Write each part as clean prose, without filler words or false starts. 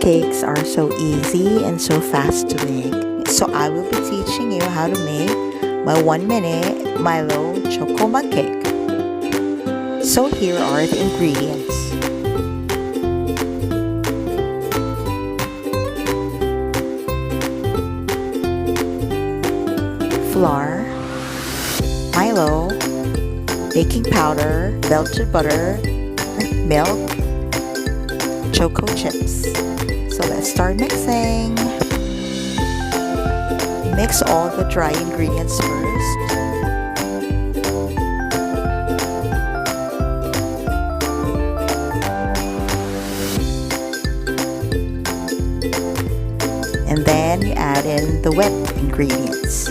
cakes are so easy and so fast to make. So I will be teaching you how to make my 1-minute Milo choco mug cake. So here are the ingredients. Flour, Milo, baking powder, melted butter, milk, choco chips. So let's start mixing. Mix all the dry ingredients first. And then you add in the wet ingredients.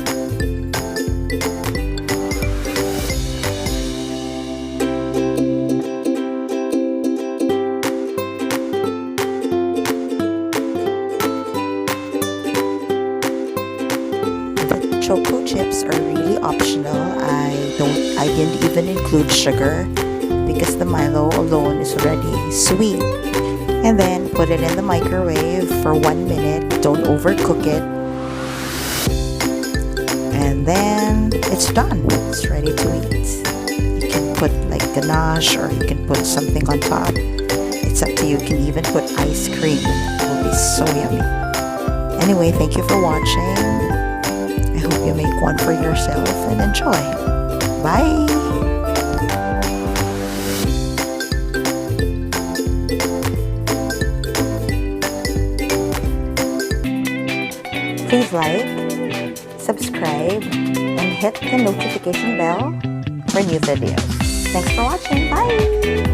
Choco chips are really optional. I didn't even include sugar because the Milo alone is already sweet. And then put it in the microwave for 1 minute. Don't overcook it. And then it's done. It's ready to eat. You can put like ganache or you can put something on top. It's up to you. You can even put ice cream. It will be so yummy. Anyway, thank you for watching. I hope you make one for yourself and enjoy. Bye! Please like, subscribe, and hit the notification bell for new videos. Thanks for watching. Bye!